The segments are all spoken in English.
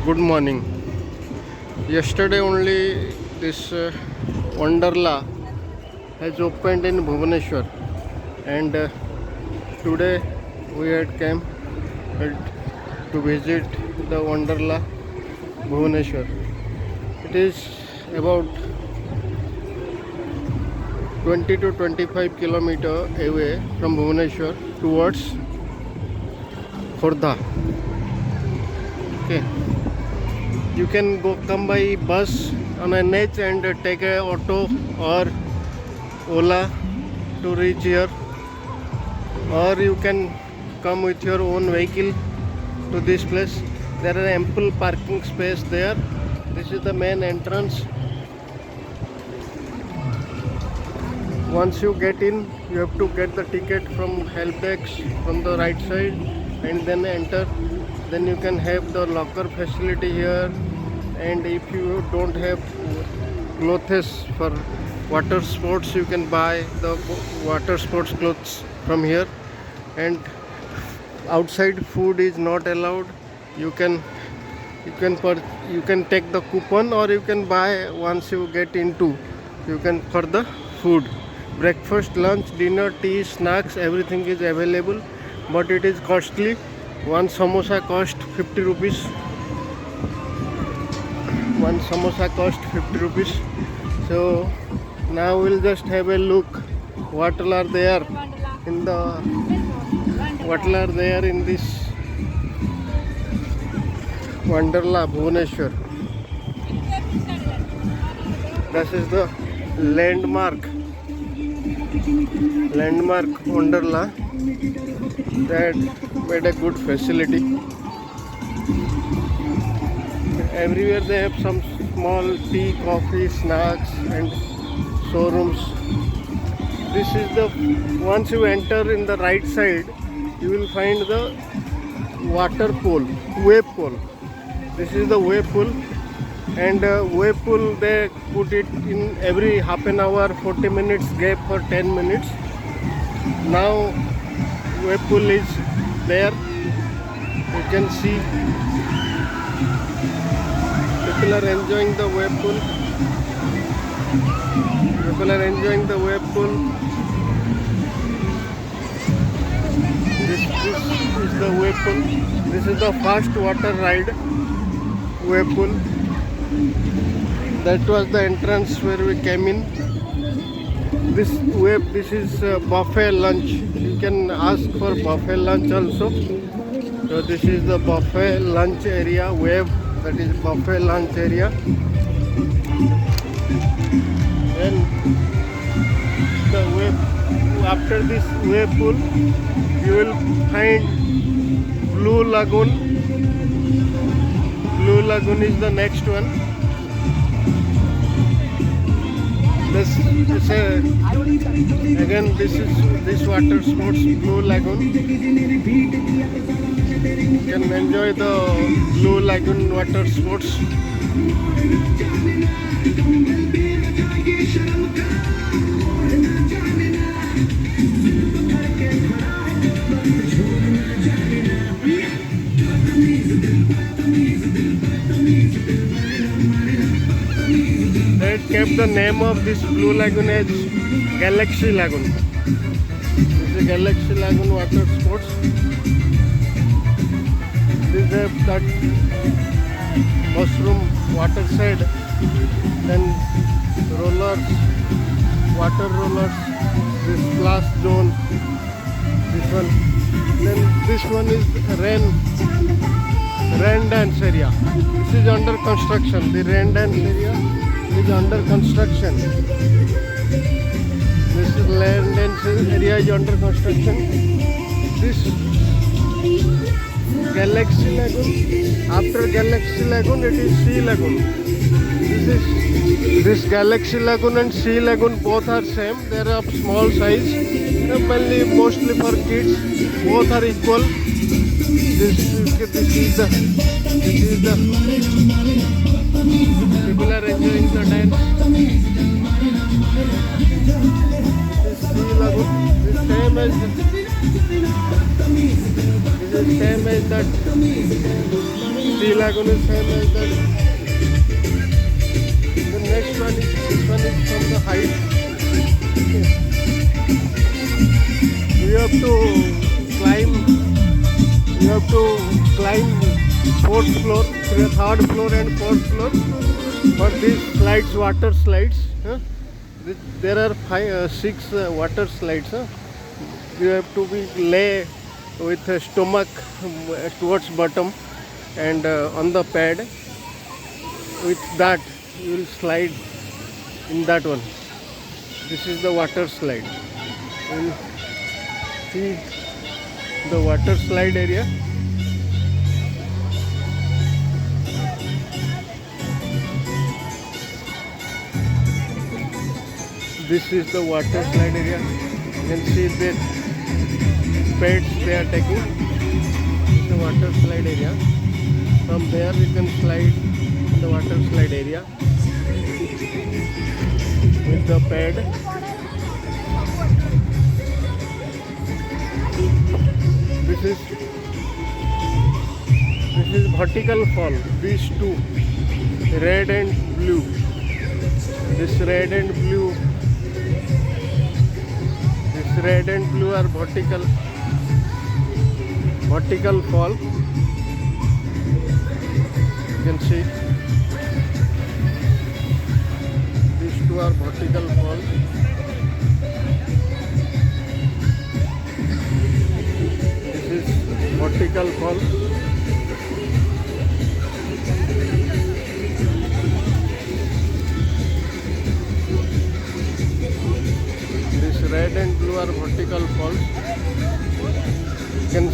Good morning. Yesterday only this Wonderla has opened in Bhubaneswar, and today we had come to visit the Wonderla Bhubaneswar. It is about 20 to 25 kilometer away from Bhubaneswar towards Khordha. Okay. You can come by bus on NH and take a auto or Ola to reach here, or you can come with your own vehicle to this place. There are ample parking space there. This is the main entrance. Once you get in, you have to get the ticket from help desk from the right side and then enter. Then you can have the locker facility here, and if you don't have clothes for water sports, you can buy the water sports clothes from here. And outside food is not allowed. You can take the coupon, or you can buy once you get into. You can for the food. Breakfast, lunch, dinner, tea, snacks, everything is available, but it is costly. One samosa cost 50 rupees. One samosa cost 50 rupees. So now we'll just have a look what all are there in this Wonderla Bhubaneswar. This is the landmark Wonderla that made a good facility. Everywhere they have some small tea, coffee, snacks and showrooms. This is once you enter in the right side, you will find the wave pool. This is the wave pool, and wave pool they put it in every half an hour, 40 minutes gap for 10 minutes. Now wave pool is there. You can see people are enjoying the wave pool. This is the wave pool. This is the fast water ride wave pool. That was the entrance where we came in. This is buffet lunch. You can ask for buffet lunch also. So this is the buffet lunch area, that is buffet lunch area. Then after this wave pool, you will find Blue Lagoon. Blue Lagoon is the next one. This water sports Blue Lagoon. You can enjoy the Blue Lagoon water sports. They kept the name of this Blue Lagoon as Galaxy Lagoon. This is Galaxy Lagoon water sports. This is that mushroom water side, then water rollers, this splash zone, this one. Then this one is rain dance area. This is under construction. The rain dance area is under construction. This rain dance area is under construction. This Galaxy Lagoon. After Galaxy Lagoon, it is Sea Lagoon. This Galaxy Lagoon and Sea Lagoon both are same. They are of small size, mostly for kids. Both are equal. This is the people are enjoying the dance. This Sea Lagoon is same as that Sea lagoon is same as that. The next one is, this one is from the height. You have to climb. You have to climb fourth floor, third floor, and fourth floor for these slides, water slides. There are six water slides. You have to be lay with a stomach towards bottom and on the pad. With that you will slide in that one. This is the water slide. You will see the water slide area. This is the water slide area. You can see the pets they are taking. The water slide area. From there you can slide in the water slide area with the pad. This is vertical fall. These two, red and blue. This red and blue are vertical fall. You can see these two are vertical fall. This is vertical fall. Red and blue are vertical falls. You can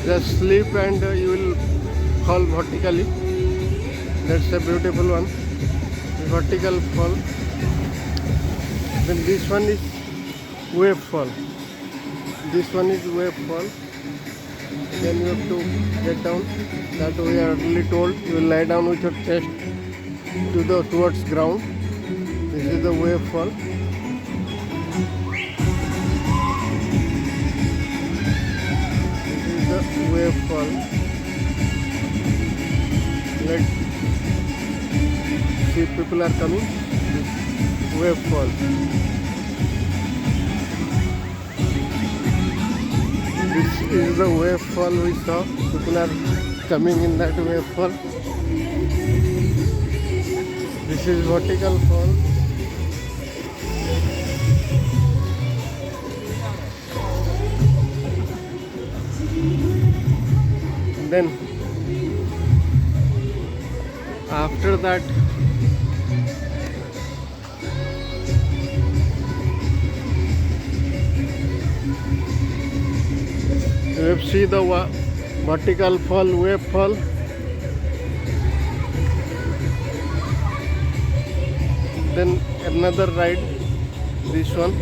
just sleep and you will fall vertically. That's a beautiful one. Vertical fall. Then this one is wave fall. This one is wave fall. Then you have to get down. That we are really told. You will lie down with your chest towards ground. This is the wave fall. Wave fall. Let's see, people are coming. Wave fall. This is the wave fall we saw. People are coming in that wave fall. This is vertical fall. Then after that you have see the vertical fall, wave fall. Then another ride, this one.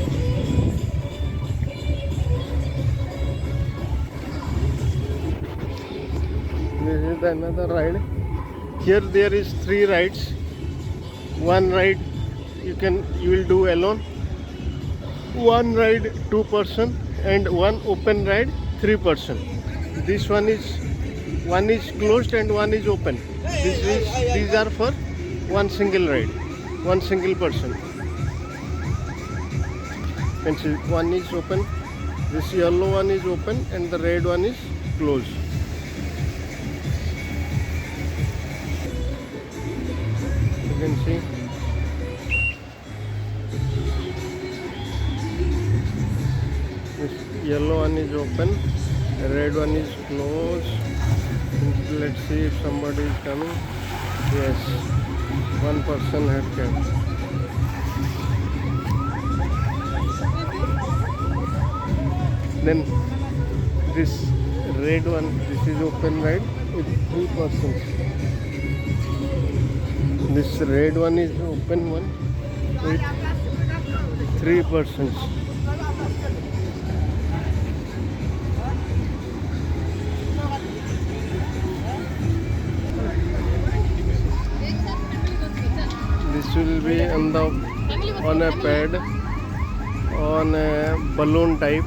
This is another ride. Here there is 3 rides. One ride you will do alone. One ride 2 person and one open ride 3 person. This one is closed and one is open. These are for one single ride, one single person. And see, one is open. This yellow one is open and the red one is closed. You can see this yellow one is open, the red one is closed. Let's see if somebody is coming. Yes, one person had come. Then this red one, this is open ride with 3 persons. This red one is open one with 3 persons. This will be on a pad, on a balloon type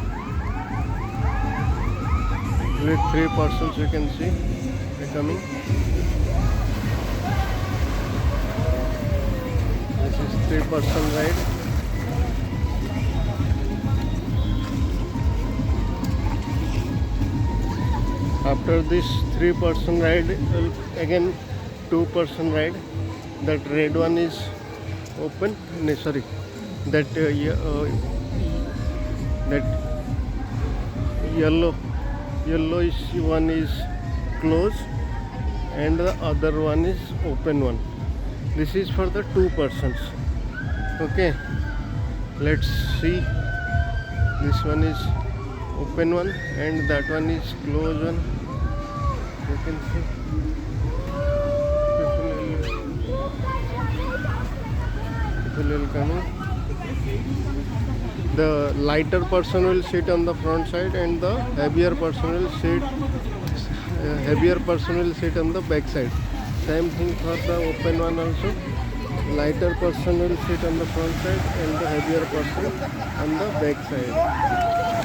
with 3 persons. You can see. coming. This is 3-person ride. After this 3-person ride, again 2-person ride. That red one is open. No, sorry, that that yellowish one is closed, and the other one is open one. This is for the 2 persons. Okay, let's see. This one is open one and that one is closed one. You can see people will come. The lighter person will sit on the front side and the heavier person will sit on the back side. Same thing for the open one also. Lighter person will sit on the front side and the heavier person on the back side.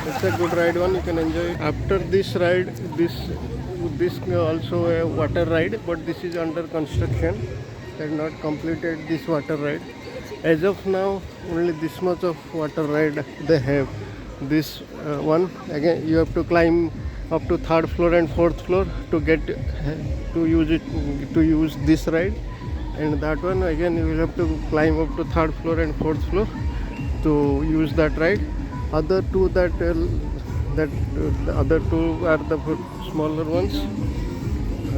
It's a good ride one, you can enjoy it. After this ride, this also a water ride, but this is under construction. They have not completed this water ride. As of now, only this much of water ride they have. This one, again you have to climb up to 3rd floor and 4th floor to get to use this ride. And that one again you will have to climb up to 3rd floor and 4th floor to use that ride. Other two the other two are the smaller ones.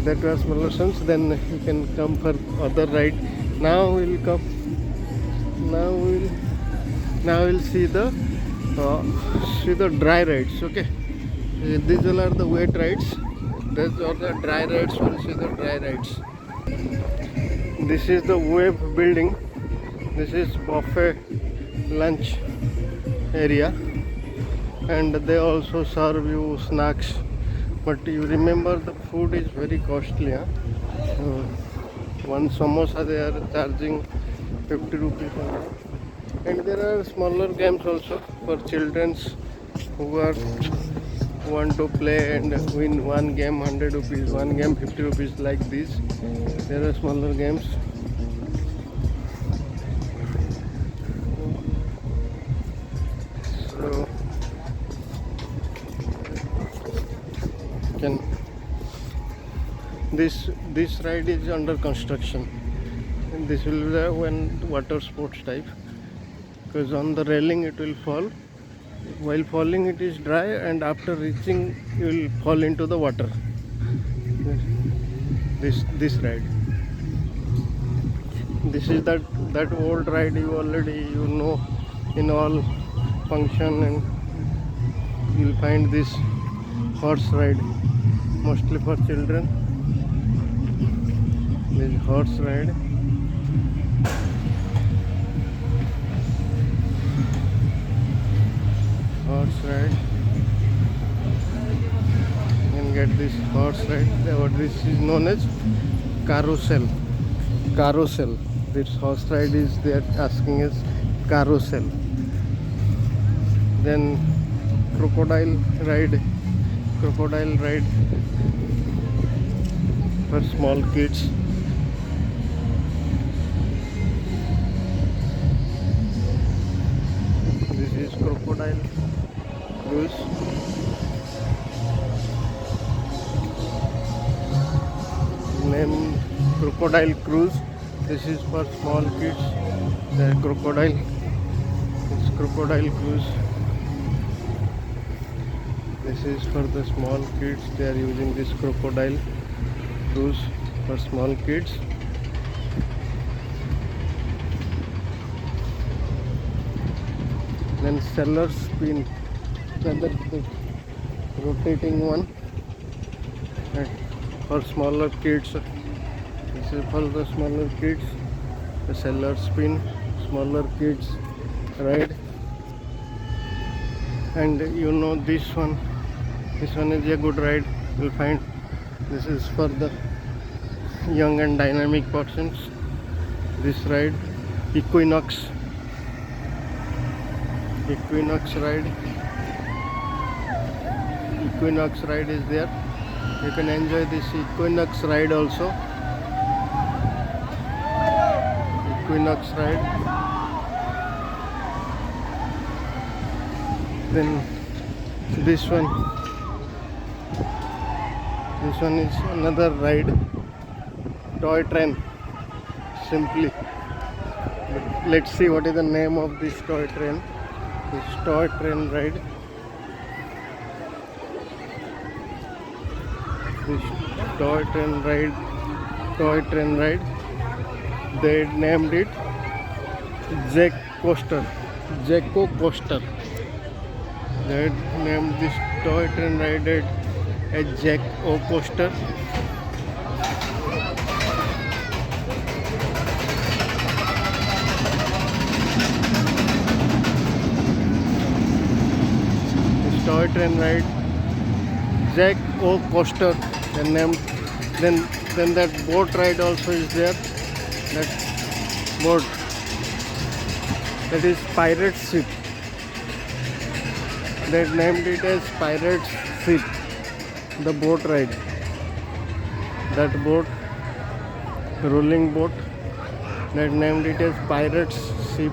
That were smaller ones. Then you can come for other ride. Now we'll come. Now we'll see the dry rides. Okay, these all are the wet rides. These are the dry rides. We'll see the dry rides. This is the wave building. This is buffet lunch area, and they also serve you snacks. But you remember the food is very costly. Huh? One samosa they are charging 50 rupees. And there are smaller games also for children who want to play and win one game 100 rupees, one game 50 rupees, like this. There are smaller games. So this ride is under construction, and this will be one water sports type, because on the railing it will fall. While falling it is dry, and after reaching you will fall into the water. This ride, this is that old ride you know in all function, and you will find this horse ride mostly for children. This horse ride. You can get this horse ride. What this is known as carousel. This horse ride is they are asking as carousel. Then crocodile ride for small kids. This is crocodile cruise. Named Crocodile Cruise. This is for small kids. The crocodile. It's Crocodile Cruise. This is for the small kids. They are using this Crocodile Cruise for small kids. Then Sailor Spin, another rotating one, and for smaller kids. This is for the smaller kids. The Sailor Spin, smaller kids ride. And you know this one is a good ride. You'll find this is for the young and dynamic persons. This ride, Equinox ride. Equinox ride is there. You can enjoy this Equinox ride also. Equinox ride. Then this one is another ride, toy train. Simply, let's see what is the name of this toy train. This toy train ride. This toy train ride. They named it Jacko Coaster. They named this toy train ride as Jacko Coaster. This toy train ride, Jacko Coaster. They named. Then that boat ride also is there. That boat, that is pirate ship. They named it as pirate ship, the boat ride. That boat, rolling boat, they named it as pirate ship,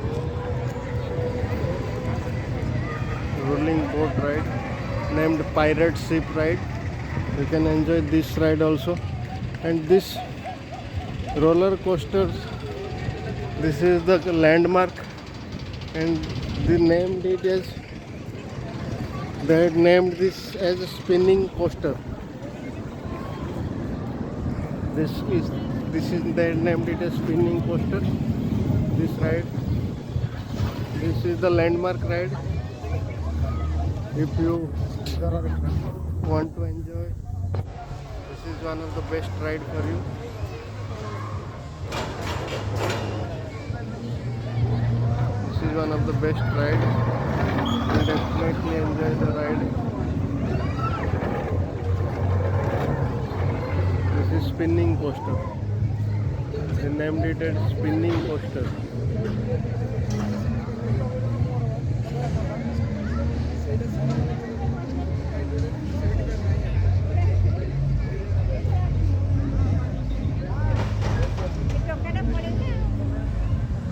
rolling boat ride, named pirate ship ride. You can enjoy this ride also. And this roller coasters, this is the landmark, and they named this as a spinning coaster. This is they named it as spinning coaster. This ride, this is the landmark ride. If you want to enjoy, this is one of the best ride for you. This is one of the best ride. You definitely enjoy the ride. This is spinning coaster. They named it as spinning coaster.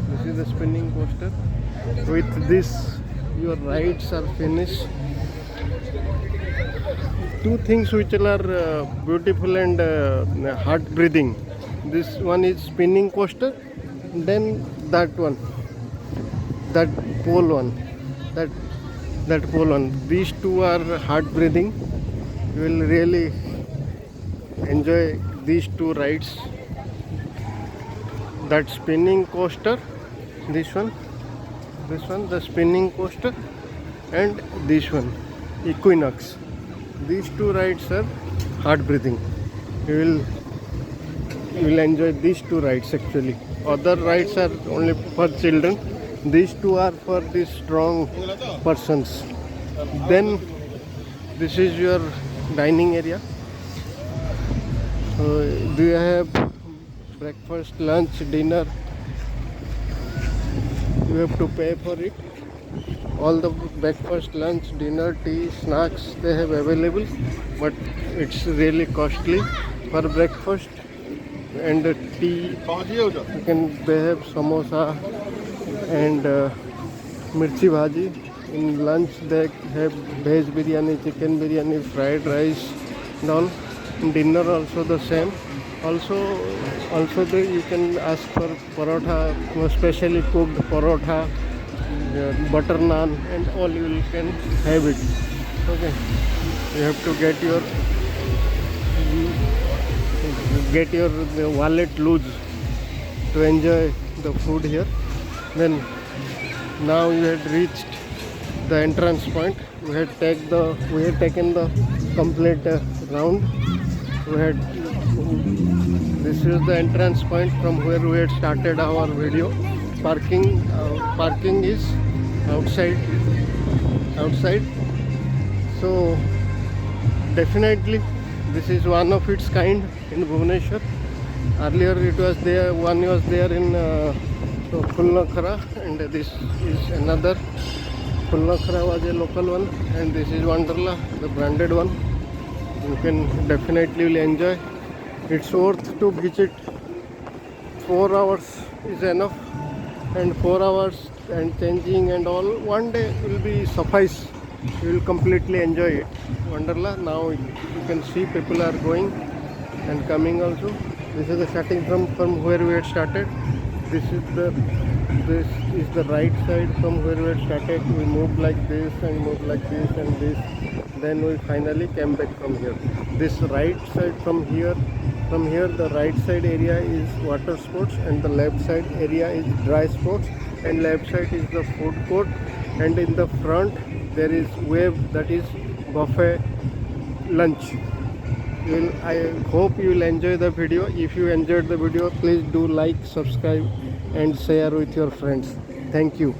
This is the spinning coaster. With this, your rides are finished. Two things which are beautiful and heart breathing. This one is spinning coaster, then that one, that pole one, that pole one. These two are heart breathing. You will really enjoy these two rides. That spinning coaster, this one, the spinning coaster, and this one, Equinox. These two rides are heart breathing. You will enjoy these two rides actually. Other rides are only for children. These two are for the strong persons. Then this is your dining area. Do you have breakfast, lunch, dinner? You have to pay for it. All the breakfast, lunch, dinner, tea, snacks they have available, but it's really costly. For breakfast and tea, they have samosa and mirchi bhaji. In lunch they have veg biryani, chicken biryani, fried rice and all. In dinner also the same. Also you can ask for parotha, specially cooked parotha, butter naan, and all you can have it. Okay, you have to get your wallet loose to enjoy the food here. Then now you had reached the entrance point. We had taken the complete round. This is the entrance point from where we had started our video. Parking is outside. So definitely this is one of its kind in Bhubaneswar. Earlier it was there, one was there in Phulnakhara, and this is another. Phulnakhara was a local one, and this is Wonderla, the branded one. You can definitely will enjoy. It's worth to visit. 4 hours is enough, and 4 hours and changing and all one day will be suffice. You will completely enjoy it. Wonderla. Now you can see people are going and coming also. This is the starting from where we had started. This is the right side from where we had started. We moved like this and moved like this and this. Then we finally came back from here. This right side from here the right side area is water sports and the left side area is dry sports, and left side is the food court, and in the front there is wave, that is buffet lunch. I hope you will enjoy the video. If you enjoyed the video, please do like, subscribe and share with your friends. Thank you.